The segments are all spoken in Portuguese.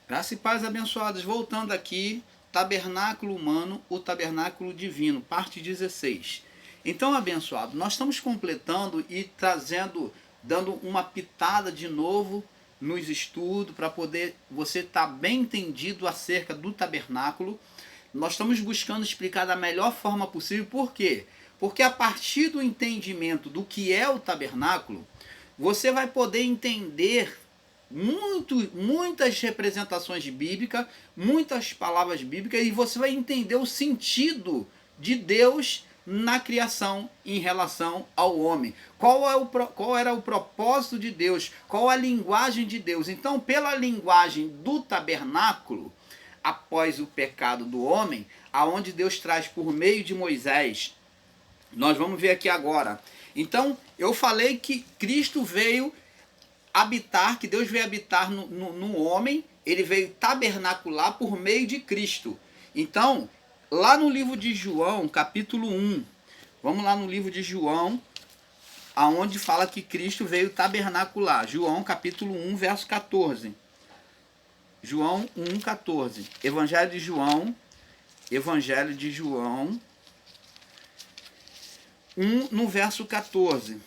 Graça e paz, abençoados. Voltando aqui, tabernáculo humano, o tabernáculo divino, parte 16. Então, abençoado, nós estamos completando e trazendo, dando uma pitada de novo nos estudos, para poder você estar bem entendido acerca do tabernáculo. Nós estamos buscando explicar da melhor forma possível. Por quê? Porque a partir do entendimento do que é o tabernáculo, você vai poder entender muitas representações bíblicas, muitas palavras bíblicas, e você vai entender o sentido de Deus na criação em relação ao homem. Qual era o propósito de Deus? Qual a linguagem de Deus? Então, pela linguagem do tabernáculo, após o pecado do homem, aonde Deus traz por meio de Moisés, nós vamos ver aqui agora. Então, eu falei que Cristo veio habitar, que Deus veio habitar no homem, ele veio tabernacular por meio de Cristo. Então, lá no livro de João, capítulo 1, vamos lá no livro de João, aonde fala que Cristo veio tabernacular. João, capítulo 1, verso 14. João 1, 14. Evangelho de João 1, no verso 14.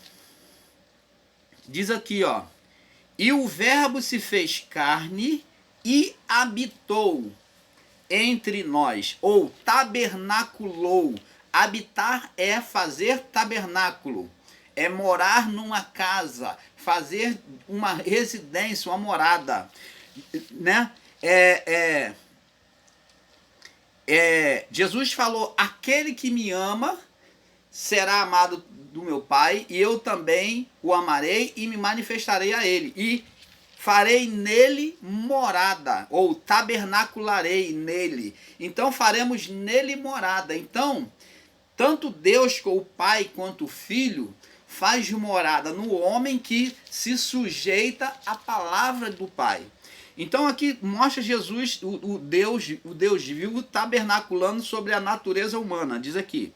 Diz aqui, ó: e o verbo se fez carne e habitou entre nós, ou tabernaculou. Habitar é fazer tabernáculo, é morar numa casa, fazer uma residência, uma morada, né? Jesus falou: aquele que me ama será amado do meu Pai, e eu também o amarei e me manifestarei a ele, e farei nele morada, ou tabernacularei nele. Então faremos nele morada. Então, tanto Deus, o Pai, quanto o Filho, faz morada no homem que se sujeita à palavra do Pai. Então aqui mostra Jesus, o Deus vivo, tabernaculando sobre a natureza humana. Diz aqui,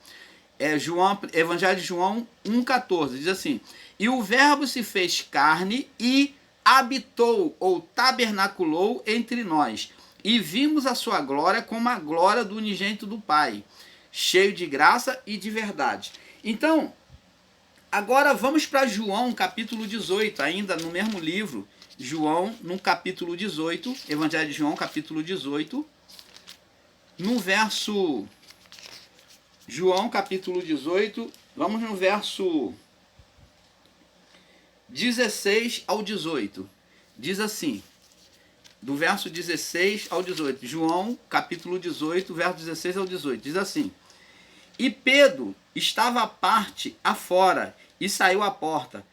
Evangelho de João 1,14, diz assim: e o verbo se fez carne e habitou, ou tabernaculou entre nós, e vimos a sua glória como a glória do unigênito do Pai, cheio de graça e de verdade. Então, agora vamos para João capítulo 18, ainda no mesmo livro. João, no capítulo 18, Evangelho de João, capítulo 18, no verso... João capítulo 18, vamos no verso 16 ao 18. Diz assim, do verso 16 ao 18. João capítulo 18, verso 16 ao 18. Diz assim: e Pedro estava à parte afora e saiu à porta.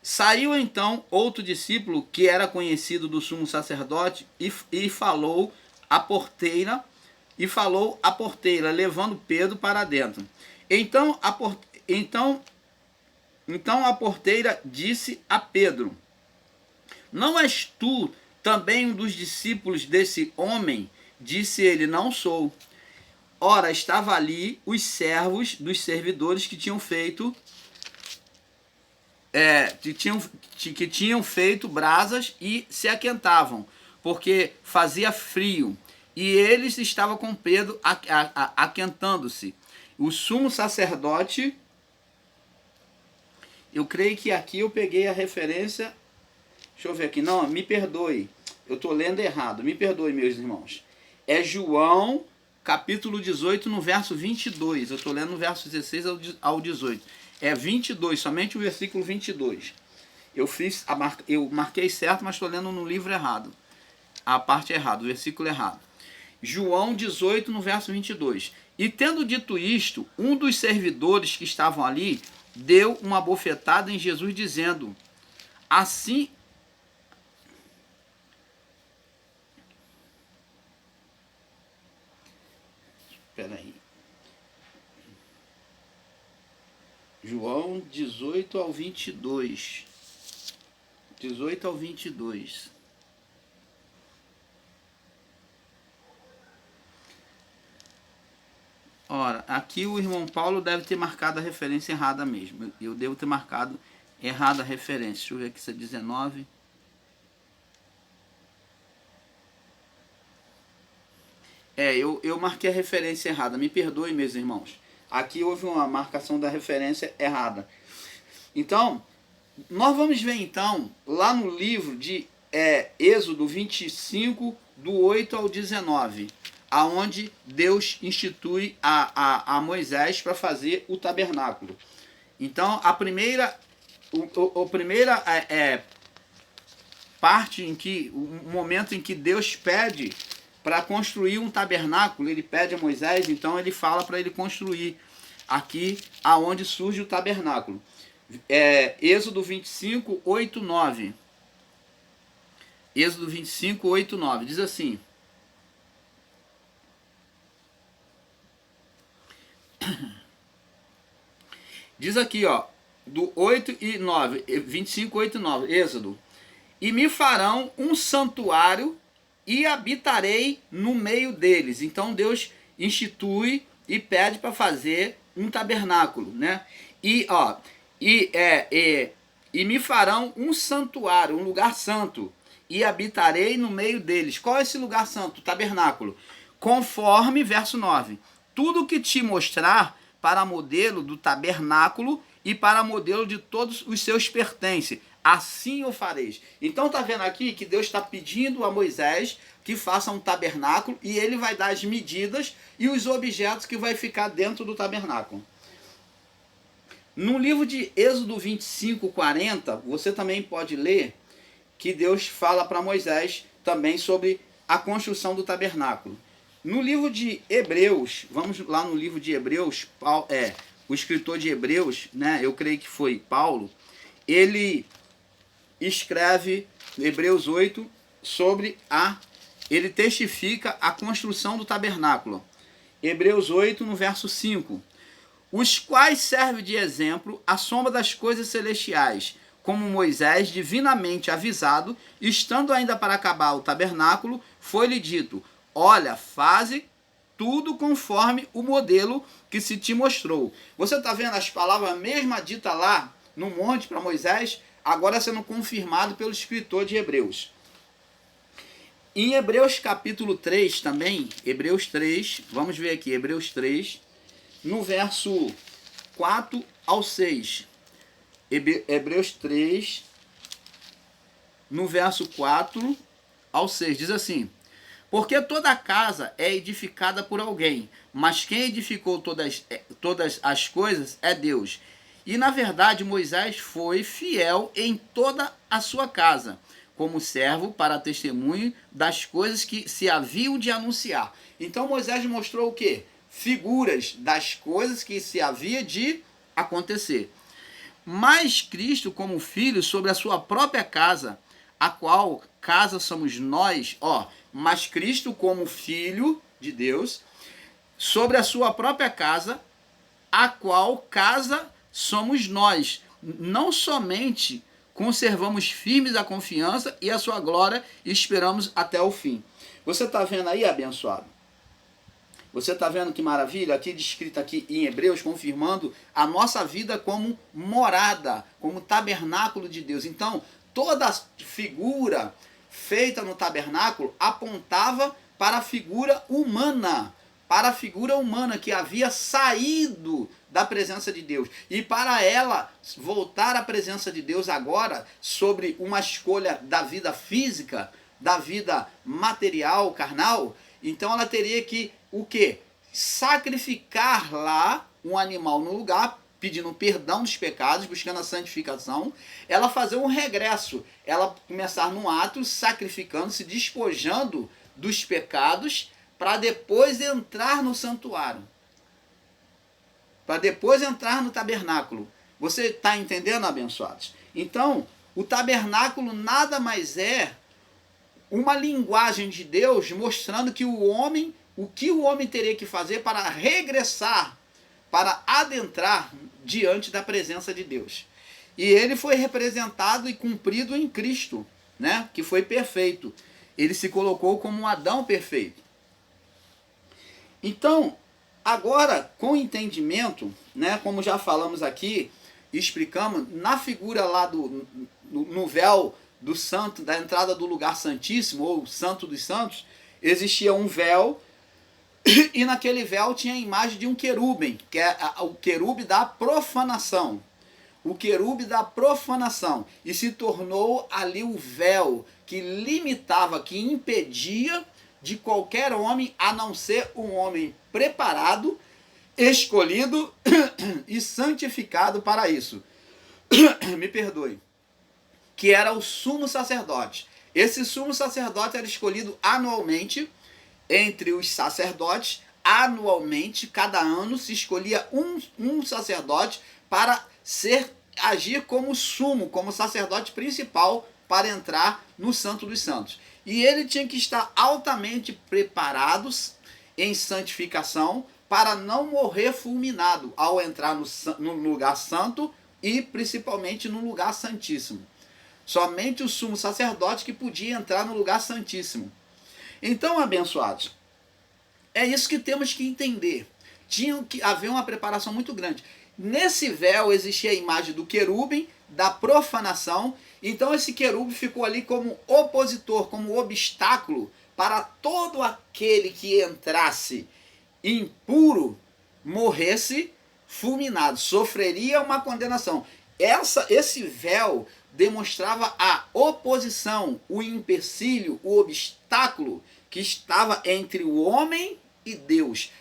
Saiu então outro discípulo que era conhecido do sumo sacerdote e falou à porteira, levando Pedro para dentro. Então a porteira disse a Pedro: não és tu também um dos discípulos desse homem? Disse ele: não sou. Ora, estava ali os servos dos servidores que tinham feito brasas e se aquentavam, porque fazia frio. E eles estavam com Pedro aquentando-se. O sumo sacerdote, eu creio que aqui eu peguei a referência, deixa eu ver aqui, não, me perdoe, eu estou lendo errado, me perdoe, meus irmãos. É João, capítulo 18, no verso 22, eu estou lendo no verso 16 ao 18. É 22, somente o versículo 22. Eu marquei certo, mas estou lendo no livro errado. A parte errada, o versículo errado. João 18, no verso 22. E tendo dito isto, um dos servidores que estavam ali deu uma bofetada em Jesus, dizendo: assim... Espera aí. João 18 ao 22. 18 ao 22. Ora, aqui o irmão Paulo deve ter marcado a referência errada mesmo. Eu devo ter marcado errada a referência. Deixa eu ver aqui se é 19. Eu marquei a referência errada, me perdoe, meus irmãos. Aqui houve uma marcação da referência errada. Então, nós vamos ver então, lá no livro de Êxodo 25, do 8 ao 19, aonde Deus institui a Moisés para fazer o tabernáculo. Então, a primeira parte em que, o momento em que Deus pede para construir um tabernáculo, ele pede a Moisés, então ele fala para ele construir aqui aonde surge o tabernáculo. Êxodo 25, 8, 9. Êxodo 25, 8, 9. Diz assim: diz aqui, ó, do 8 e 9, 25, 8 e 9, Êxodo. E me farão um santuário e habitarei no meio deles. Então Deus institui e pede para fazer um tabernáculo, né? E me farão um santuário, um lugar santo, e habitarei no meio deles. Qual é esse lugar santo? O tabernáculo. Conforme, verso 9, tudo que te mostrar para modelo do tabernáculo e para modelo de todos os seus pertences, assim o fareis. Então está vendo aqui que Deus está pedindo a Moisés que faça um tabernáculo e ele vai dar as medidas e os objetos que vai ficar dentro do tabernáculo. No livro de Êxodo 25, 40, você também pode ler que Deus fala para Moisés também sobre a construção do tabernáculo. No livro de Hebreus, vamos lá no livro de Hebreus, o escritor de Hebreus, né, eu creio que foi Paulo, ele escreve Hebreus 8 sobre ele testifica a construção do tabernáculo. Hebreus 8, no verso 5. Os quais servem de exemplo à sombra das coisas celestiais, como Moisés, divinamente avisado, estando ainda para acabar o tabernáculo, foi-lhe dito: olha, faze tudo conforme o modelo que se te mostrou. Você está vendo as palavras mesma dita lá no monte para Moisés, agora sendo confirmado pelo escritor de Hebreus. Em Hebreus capítulo 3 também, Hebreus 3, vamos ver aqui, Hebreus 3, no verso 4 ao 6. Hebreus 3, no verso 4 ao 6, diz assim: porque toda casa é edificada por alguém, mas quem edificou todas as coisas é Deus. E na verdade Moisés foi fiel em toda a sua casa, como servo para testemunho das coisas que se haviam de anunciar. Então Moisés mostrou o quê? Figuras das coisas que se havia de acontecer. Mas Cristo como filho sobre a sua própria casa, a qual casa somos nós, mas Cristo como filho de Deus, sobre a sua própria casa, a qual casa somos nós. Não somente conservamos firmes a confiança e a sua glória e esperamos até o fim. Você está vendo aí, abençoado? Você está vendo que maravilha? Aqui descrito aqui em Hebreus, confirmando a nossa vida como morada, como tabernáculo de Deus. Então, toda figura feita no tabernáculo apontava para a figura humana, que havia saído da presença de Deus. E para ela voltar à presença de Deus agora, sobre uma escolha da vida física, da vida material, carnal, então ela teria que, o quê? Sacrificar lá um animal no lugar, pedindo perdão dos pecados, buscando a santificação, ela fazer um regresso, ela começar num ato sacrificando, se despojando dos pecados, para depois entrar no santuário, para depois entrar no tabernáculo. Você está entendendo, abençoados? Então, o tabernáculo nada mais é uma linguagem de Deus mostrando que o que o homem teria que fazer para regressar, para adentrar diante da presença de Deus. E ele foi representado e cumprido em Cristo, né? Que foi perfeito. Ele se colocou como um Adão perfeito. Então, agora, com entendimento, né, como já falamos aqui, explicamos, na figura lá no véu do santo, da entrada do lugar santíssimo, ou santo dos santos, existia um véu E naquele véu tinha a imagem de um querubim, que é o querube da profanação. O querube da profanação. E se tornou ali o véu que limitava, que impedia de qualquer homem, a não ser um homem preparado, escolhido e santificado para isso. Me perdoe. Que era o sumo sacerdote. Esse sumo sacerdote era escolhido anualmente entre os sacerdotes. Anualmente, cada ano se escolhia um sacerdote para agir como sumo, como sacerdote principal para entrar no Santo dos Santos. E ele tinha que estar altamente preparado em santificação para não morrer fulminado ao entrar no lugar santo e principalmente no lugar santíssimo. Somente o sumo sacerdote que podia entrar no lugar santíssimo. Então, abençoados, é isso que temos que entender. Tinha que haver uma preparação muito grande. Nesse véu existia a imagem do querubim, da profanação. Então esse querubim ficou ali como opositor, como obstáculo para todo aquele que entrasse impuro, morresse fulminado, sofreria uma condenação. Esse véu demonstrava a oposição, o empecilho, o obstáculo que estava entre o homem e Deus,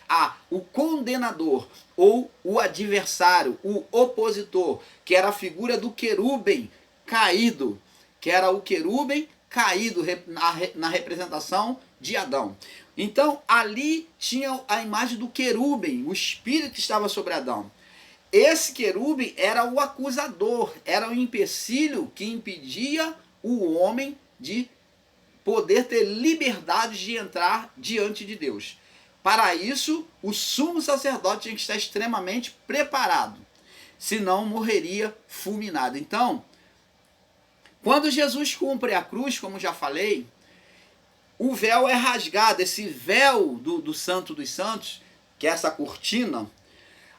o condenador ou o adversário, o opositor, que era a figura do querubim caído, que era o querubim caído na representação de Adão. Então ali tinha a imagem do querubim, o espírito que estava sobre Adão. Esse querubim era o acusador, era o empecilho que impedia o homem de poder ter liberdade de entrar diante de Deus. Para isso, o sumo sacerdote tinha que estar extremamente preparado, senão morreria fulminado. Então, quando Jesus cumpre a cruz, como já falei, o véu é rasgado, esse véu do Santo dos Santos, que é essa cortina,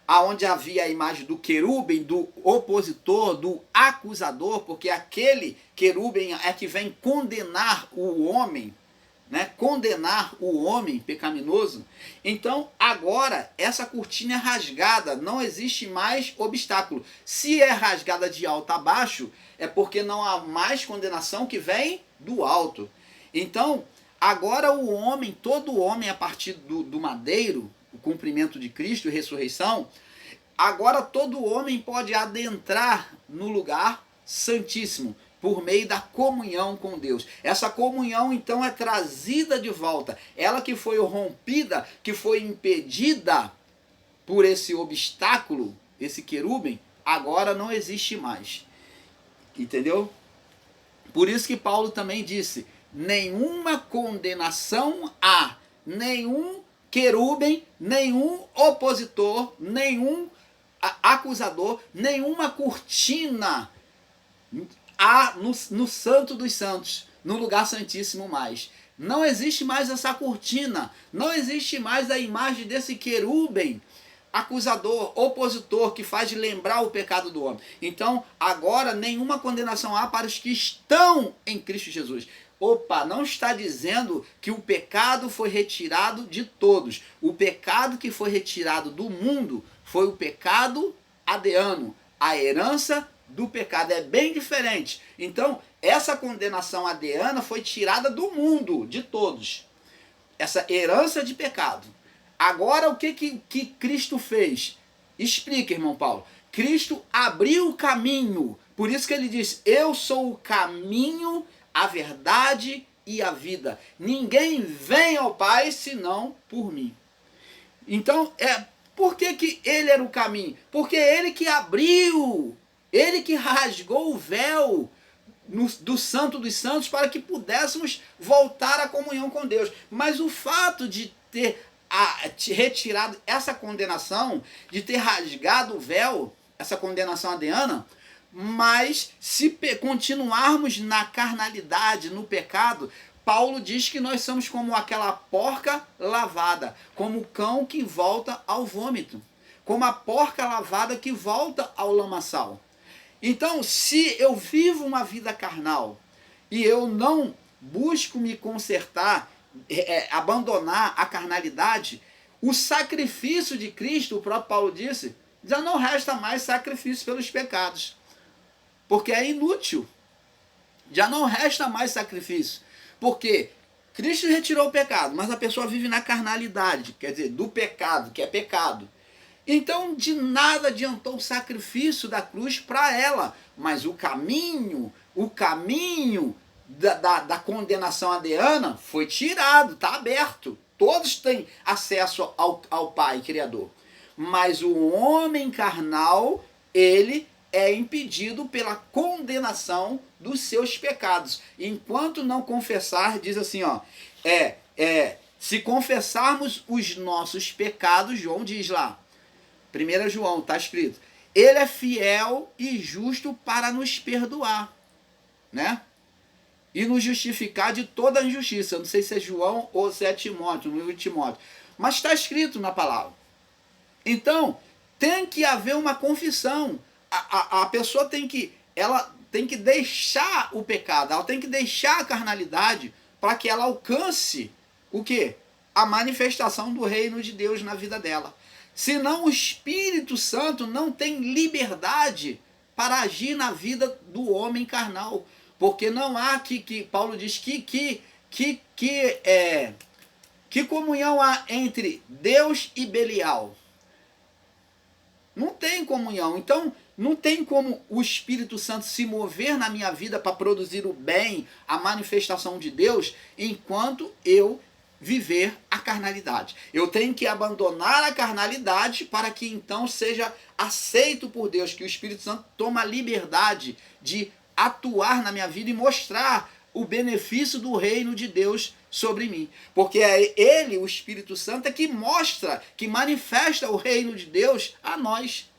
aonde havia a imagem do querubim, do opositor, do acusador, porque aquele querubim é que vem condenar o homem, né? Condenar o homem pecaminoso. Então, agora, essa cortina é rasgada, não existe mais obstáculo. Se é rasgada de alto a baixo, é porque não há mais condenação que vem do alto. Então, agora o homem, todo homem a partir do madeiro, o cumprimento de Cristo e ressurreição, agora todo homem pode adentrar no lugar santíssimo, por meio da comunhão com Deus. Essa comunhão então é trazida de volta. Ela que foi rompida, que foi impedida por esse obstáculo, esse querubim, agora não existe mais. Entendeu? Por isso que Paulo também disse, nenhuma condenação há, nenhum querubim, nenhum opositor, nenhum acusador, nenhuma cortina há no Santo dos Santos, no lugar santíssimo mais. Não existe mais essa cortina, não existe mais a imagem desse querubim, acusador, opositor, que faz lembrar o pecado do homem. Então, agora, nenhuma condenação há para os que estão em Cristo Jesus. Opa, não está dizendo que o pecado foi retirado de todos. O pecado que foi retirado do mundo foi o pecado adêano, a herança do pecado. É bem diferente. Então, essa condenação adêana foi tirada do mundo, de todos. Essa herança de pecado. Agora, o que Cristo fez? Explica, irmão Paulo. Cristo abriu o caminho. Por isso que ele diz, eu sou o caminho, a verdade e a vida. Ninguém vem ao Pai senão por mim. Então, por que ele era o caminho? Porque ele que abriu, ele que rasgou o véu do Santo dos Santos para que pudéssemos voltar à comunhão com Deus. Mas o fato de ter retirado essa condenação, de ter rasgado o véu, essa condenação adêana, mas se continuarmos na carnalidade, no pecado, Paulo diz que nós somos como aquela porca lavada, como o cão que volta ao vômito, como a porca lavada que volta ao lamaçal. Então, se eu vivo uma vida carnal e eu não busco me consertar, abandonar a carnalidade, O sacrifício de Cristo, o próprio Paulo disse, já não resta mais sacrifício pelos pecados, porque é inútil. Já não resta mais sacrifício, porque Cristo retirou o pecado, mas a pessoa vive na carnalidade, quer dizer, do pecado, que é pecado. Então, de nada adiantou o sacrifício da cruz para ela, mas o caminho da condenação adeana foi tirado, está aberto. Todos têm acesso ao Pai Criador. Mas o homem carnal, ele é impedido pela condenação dos seus pecados. Enquanto não confessar, diz assim, ó, se confessarmos os nossos pecados, João diz lá, 1 João, está escrito, ele é fiel e justo para nos perdoar, né? E nos justificar de toda a injustiça. Eu não sei se é João ou se é Timóteo, no livro de Timóteo, mas está escrito na palavra. Então, tem que haver uma confissão. A pessoa tem que deixar o pecado, ela tem que deixar a carnalidade para que ela alcance o quê? A manifestação do reino de Deus na vida dela. Senão o Espírito Santo não tem liberdade para agir na vida do homem carnal. Porque não há que Paulo diz que comunhão há entre Deus e Belial? Não tem comunhão. Então, não tem como o Espírito Santo se mover na minha vida para produzir o bem, a manifestação de Deus, enquanto eu viver a carnalidade. Eu tenho que abandonar a carnalidade para que então seja aceito por Deus, que o Espírito Santo toma a liberdade de atuar na minha vida e mostrar o benefício do reino de Deus sobre mim. Porque é ele, o Espírito Santo, é que mostra, que manifesta o reino de Deus a nós.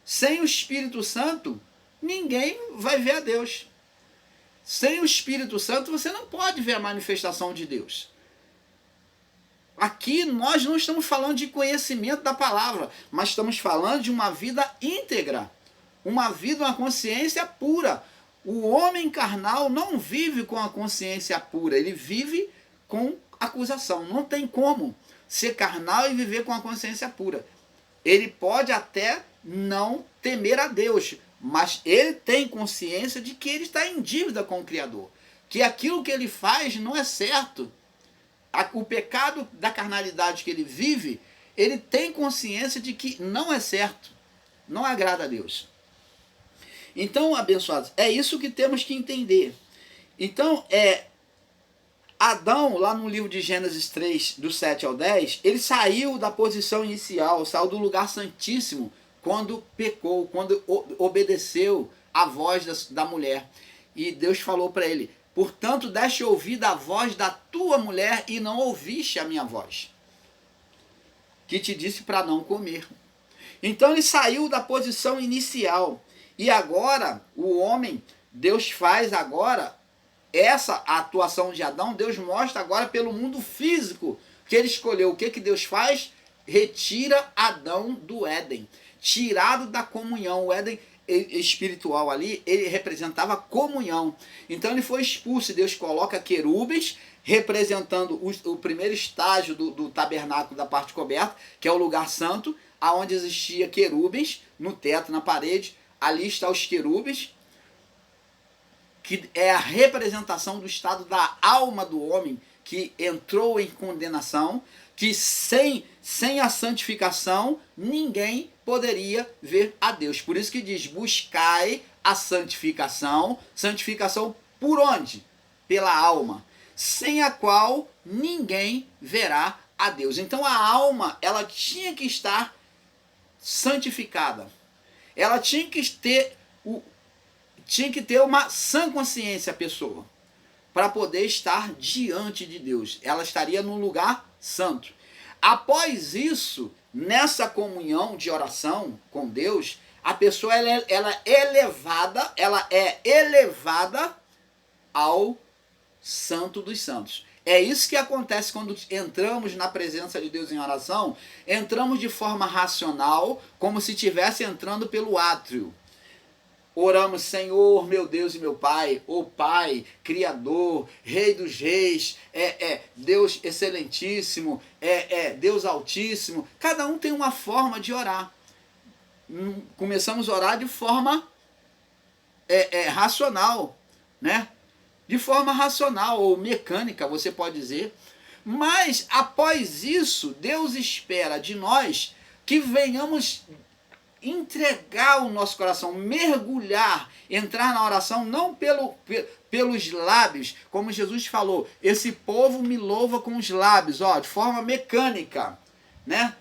Sem o Espírito Santo, ninguém vai ver a Deus. Sem o Espírito Santo, você não pode ver a manifestação de Deus. Aqui nós não estamos falando de conhecimento da palavra, mas estamos falando de uma vida íntegra. Uma vida, uma consciência pura. O homem carnal não vive com a consciência pura, ele vive com acusação. Não tem como ser carnal e viver com a consciência pura. Ele pode até não temer a Deus, mas ele tem consciência de que ele está em dívida com o Criador. Que aquilo que ele faz não é certo. O pecado da carnalidade que ele vive, ele tem consciência de que não é certo. Não agrada a Deus. Então, abençoados, é isso que temos que entender. Então, Adão, lá no livro de Gênesis 3, do 7 ao 10, ele saiu da posição inicial, saiu do lugar santíssimo, quando pecou, quando obedeceu à voz da mulher. E Deus falou para ele, portanto, deste ouvido a voz da tua mulher e não ouviste a minha voz, que te disse para não comer. Então, ele saiu da posição inicial. E agora, o homem, Deus faz agora, essa atuação de Adão, Deus mostra agora pelo mundo físico que ele escolheu. O que Deus faz? Retira Adão do Éden, tirado da comunhão. O Éden espiritual ali, ele representava comunhão. Então ele foi expulso, Deus coloca querubins, representando o primeiro estágio do tabernáculo da parte coberta, que é o lugar santo, aonde existia querubins no teto, na parede. Ali está os querubins, que é a representação do estado da alma do homem que entrou em condenação, que sem a santificação ninguém poderia ver a Deus. Por isso que diz, buscai a santificação. Santificação por onde? Pela alma, sem a qual ninguém verá a Deus. Então a alma, ela tinha que estar santificada. Ela tinha que ter uma sã consciência, a pessoa, para poder estar diante de Deus. Ela estaria num lugar santo. Após isso, nessa comunhão de oração com Deus, a pessoa ela é elevada ao Santo dos Santos. É isso que acontece quando entramos na presença de Deus em oração. Entramos de forma racional, como se estivesse entrando pelo átrio. oramos, Senhor, meu Deus e meu Pai, ô Pai, Criador, Rei dos Reis, Deus excelentíssimo, Deus altíssimo. Cada um tem uma forma de orar. Começamos a orar de forma racional, né? De forma racional ou mecânica, você pode dizer. Mas após isso, Deus espera de nós que venhamos entregar o nosso coração, mergulhar, entrar na oração, não pelos lábios, como Jesus falou, esse povo me louva com os lábios, de forma mecânica, né?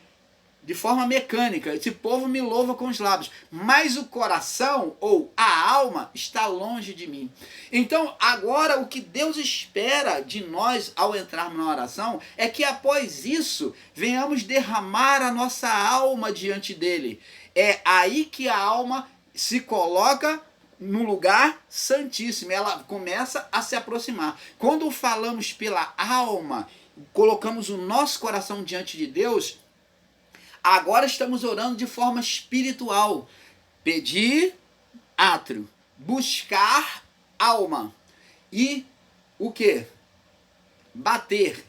De forma mecânica, esse povo me louva com os lábios, mas o coração ou a alma está longe de mim. Então, agora o que Deus espera de nós ao entrarmos na oração é que após isso venhamos derramar a nossa alma diante dele. É aí que a alma se coloca no lugar santíssimo, ela começa a se aproximar. Quando falamos pela alma, colocamos o nosso coração diante de Deus, agora estamos orando de forma espiritual. Pedir, átrio. Buscar, alma. E o quê? Bater,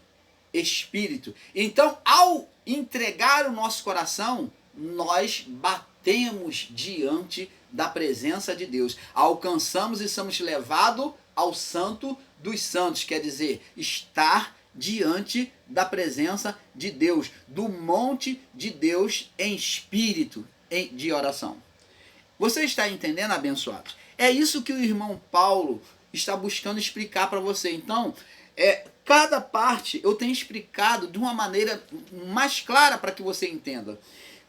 espírito. Então, ao entregar o nosso coração, nós batemos diante da presença de Deus. Alcançamos e somos levados ao santo dos santos. Quer dizer, estar diante da presença de Deus, do monte de Deus em espírito de oração. Você está entendendo, abençoados? É isso que o irmão Paulo está buscando explicar para você. Então, cada parte eu tenho explicado de uma maneira mais clara para que você entenda.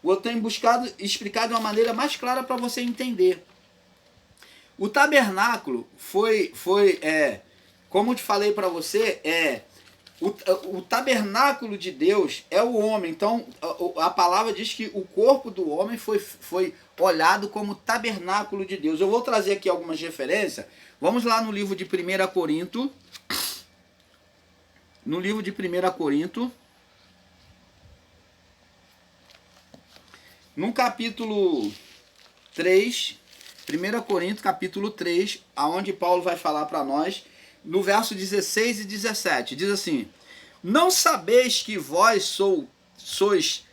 Eu tenho buscado explicar de uma maneira mais clara para você entender. O tabernáculo foi como eu te falei para você, o tabernáculo de Deus é o homem. Então, a palavra diz que o corpo do homem foi olhado como tabernáculo de Deus. Eu vou trazer aqui algumas referências. Vamos lá no livro de 1 Corinto. No livro de 1 Corinto. No capítulo 3, 1 Coríntios capítulo 3, aonde Paulo vai falar para nós, no verso 16 e 17, diz assim: não sabeis que vós sois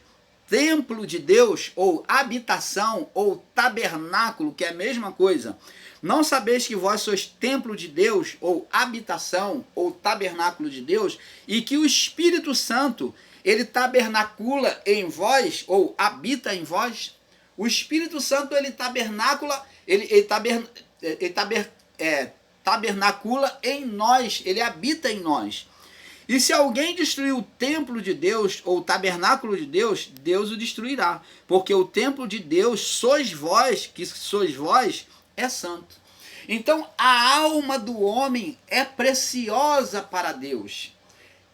templo de Deus, ou habitação, ou tabernáculo, que é a mesma coisa. Não sabeis que vós sois templo de Deus, ou habitação, ou tabernáculo de Deus, e que o Espírito Santo, ele tabernacula em vós, ou habita em vós? O Espírito Santo, ele tabernacula, tabernacula em nós, ele habita em nós. E se alguém destruir o templo de Deus, ou o tabernáculo de Deus, Deus o destruirá. Porque o templo de Deus, sois vós, que sois vós, é santo. Então, a alma do homem é preciosa para Deus.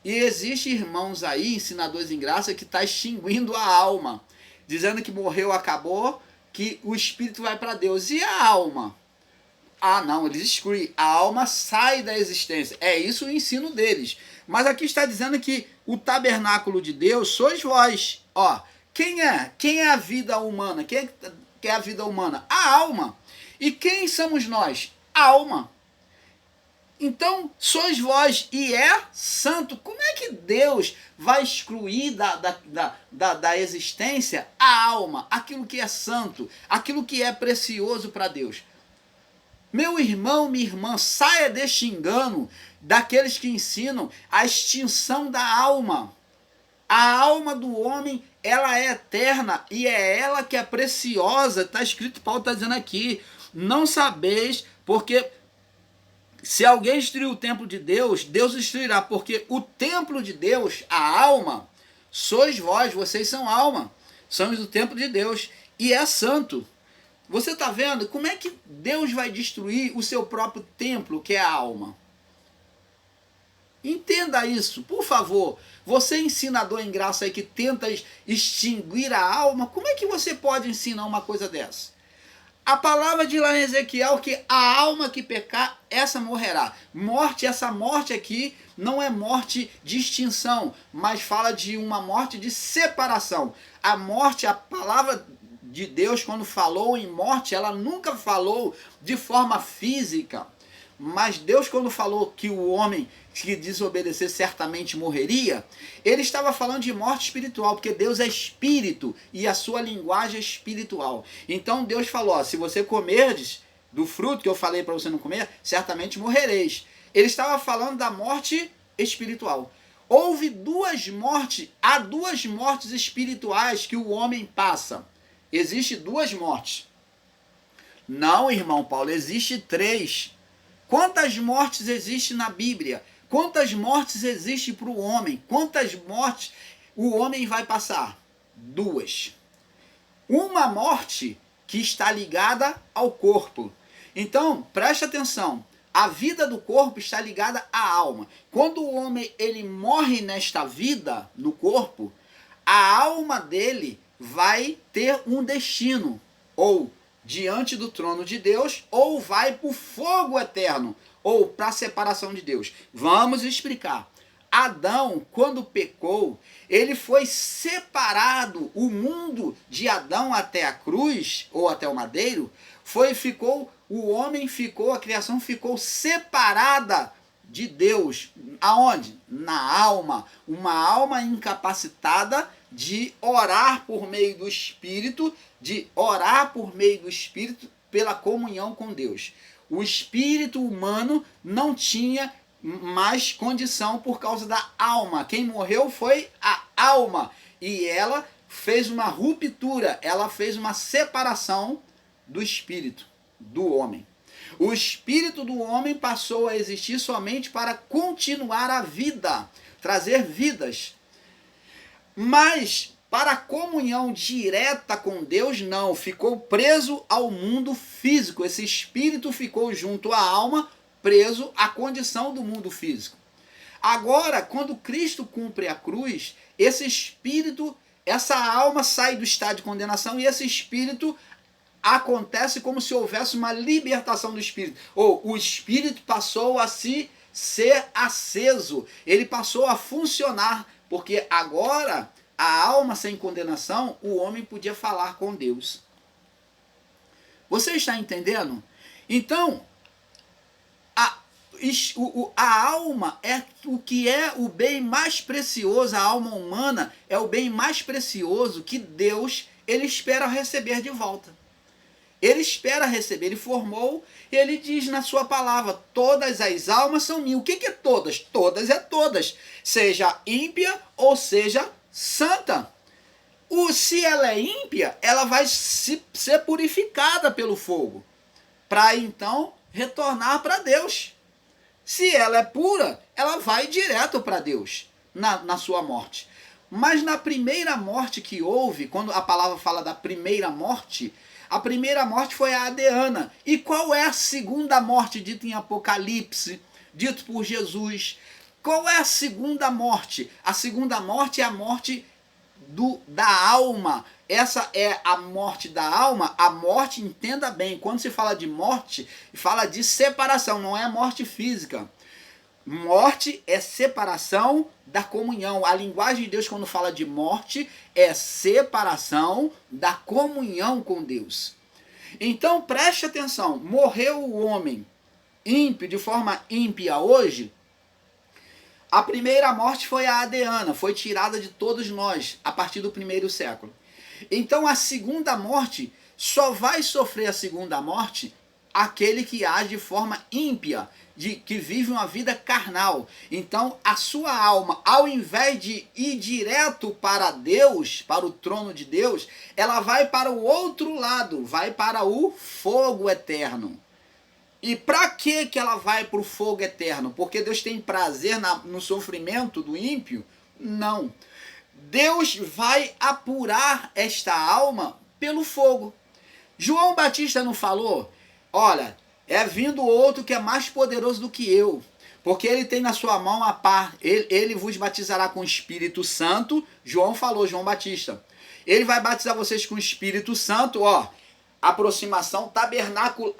E existe irmãos aí, ensinadores em graça, que está extinguindo a alma. Dizendo que morreu, acabou, que o espírito vai para Deus. E a alma? Ah, não, eles excluem. A alma sai da existência. É isso o ensino deles. Mas aqui está dizendo que o tabernáculo de Deus sois vós. Quem é a vida humana? Quem é a vida humana? A alma. E quem somos nós? A alma. Então, sois vós e é santo. Como é que Deus vai excluir da existência a alma, aquilo que é santo, aquilo que é precioso para Deus? Meu irmão, minha irmã, saia deste engano daqueles que ensinam a extinção da alma. A alma do homem, ela é eterna e é ela que é preciosa. Está escrito, Paulo está dizendo aqui, não sabeis, porque se alguém destruir o templo de Deus, Deus destruirá, porque o templo de Deus, a alma, sois vós, vocês são alma, somos o templo de Deus e é santo. Você está vendo como é que Deus vai destruir o seu próprio templo, que é a alma? Entenda isso, por favor. Você ensinador em graça aí que tenta extinguir a alma, como é que você pode ensinar uma coisa dessa? A palavra diz lá em Ezequiel que a alma que pecar, essa morrerá. Essa morte aqui não é morte de extinção, mas fala de uma morte de separação. A morte, a palavra de Deus, quando falou em morte, ela nunca falou de forma física. Mas Deus, quando falou que o homem que desobedecer certamente morreria, ele estava falando de morte espiritual, porque Deus é espírito e a sua linguagem é espiritual. Então Deus falou, ó, se você comerdes do fruto que eu falei para você não comer, certamente morrereis. Ele estava falando da morte espiritual. Houve há duas mortes espirituais que o homem passa. Existem duas mortes. Não, irmão Paulo, existe três. Quantas mortes existem na Bíblia? Quantas mortes existem para o homem? Quantas mortes o homem vai passar? Duas. Uma morte que está ligada ao corpo. Então, preste atenção. A vida do corpo está ligada à alma. Quando o homem ele morre nesta vida, no corpo, a alma dele vai ter um destino. Ou diante do trono de Deus, ou vai para o fogo eterno, ou para a separação de Deus. Vamos explicar. Adão, quando pecou, ele foi separado, o mundo de Adão até a cruz, ou até o madeiro, a criação ficou separada de Deus. Aonde? Na alma. Uma alma incapacitada de orar por meio do Espírito, pela comunhão com Deus. O espírito humano não tinha mais condição por causa da alma. Quem morreu foi a alma. E ela fez uma ruptura, ela fez uma separação do espírito do homem. O espírito do homem passou a existir somente para continuar a vida, trazer vidas. Mas para a comunhão direta com Deus, não. Ficou preso ao mundo físico. Esse espírito ficou junto à alma, preso à condição do mundo físico. Agora, quando Cristo cumpre a cruz, esse espírito, essa alma sai do estado de condenação e esse espírito acontece como se houvesse uma libertação do espírito. Ou o espírito passou a ser aceso. Ele passou a funcionar, porque agora a alma sem condenação, o homem podia falar com Deus. Você está entendendo? Então, a alma é o que é o bem mais precioso, a alma humana é o bem mais precioso que Deus ele espera receber de volta. Ele espera receber, ele formou, ele diz na sua palavra, todas as almas são minhas. O que é todas? Todas é todas, seja ímpia ou seja santa. Se ela é ímpia, ela vai ser purificada pelo fogo, para então retornar para Deus. Se ela é pura, ela vai direto para Deus, na sua morte. Mas na primeira morte que houve, quando a palavra fala da primeira morte, a primeira morte foi a Adeana. E qual é a segunda morte dita em Apocalipse, dito por Jesus? Qual é a segunda morte? A segunda morte é a morte da alma. Essa é a morte da alma. A morte, entenda bem, quando se fala de morte, fala de separação, não é morte física. Morte é separação da comunhão. A linguagem de Deus, quando fala de morte, é separação da comunhão com Deus. Então, preste atenção. Morreu o homem ímpio, de forma ímpia hoje. A primeira morte foi a Adeana, foi tirada de todos nós, a partir do 1º século. Então, a segunda morte, só vai sofrer a segunda morte aquele que age de forma ímpia, que vive uma vida carnal. Então, a sua alma, ao invés de ir direto para Deus, para o trono de Deus, ela vai para o outro lado, vai para o fogo eterno. E para que ela vai para o fogo eterno? Porque Deus tem prazer no sofrimento do ímpio? Não. Deus vai apurar esta alma pelo fogo. João Batista não falou? Olha, é vindo outro que é mais poderoso do que eu, porque ele tem na sua mão a pá, ele vos batizará com o Espírito Santo. João falou, João Batista. Ele vai batizar vocês com o Espírito Santo, ó. Aproximação, tabernáculo,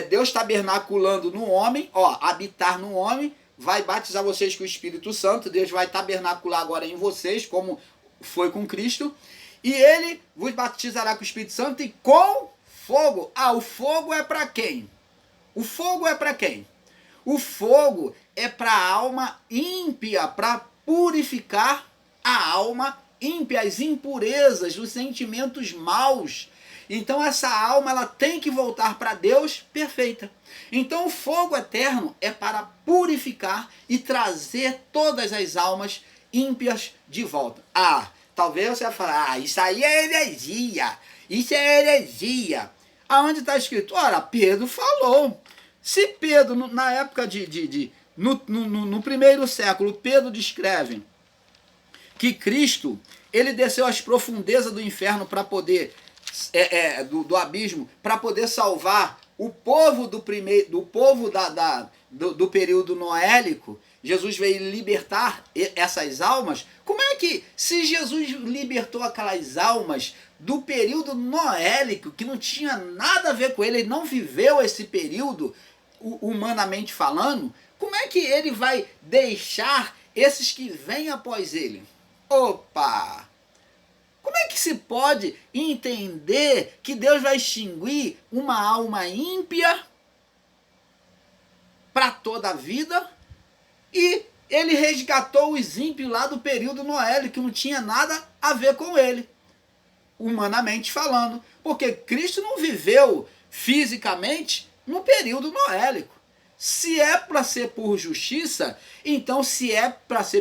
Deus tabernaculando no homem, ó, habitar no homem, vai batizar vocês com o Espírito Santo. Deus vai tabernacular agora em vocês, como foi com Cristo. E ele vos batizará com o Espírito Santo e com fogo. Ah, o fogo é para quem? O fogo é para quem? O fogo é para a alma ímpia, para purificar a alma ímpia, as impurezas, os sentimentos maus. Então essa alma ela tem que voltar para Deus perfeita. Então o fogo eterno é para purificar e trazer todas as almas ímpias de volta. Ah, talvez você vai falar, isso aí é heresia, isso é heresia. Aonde está escrito? Ora, Pedro falou. Se Pedro, na época no primeiro século, Pedro descreve que Cristo, ele desceu às profundezas do inferno para poder, do abismo, para poder salvar o povo do período noélico. Jesus veio libertar essas almas. Como é que, se Jesus libertou aquelas almas do período noélico, que não tinha nada a ver com ele, ele não viveu esse período, humanamente falando, como é que ele vai deixar esses que vêm após ele? Opa! Como é que se pode entender que Deus vai extinguir uma alma ímpia para toda a vida e ele resgatou os ímpios lá do período noélico, que não tinha nada a ver com ele, humanamente falando? Porque Cristo não viveu fisicamente no período noélico. Se é para ser por justiça, então se é para ser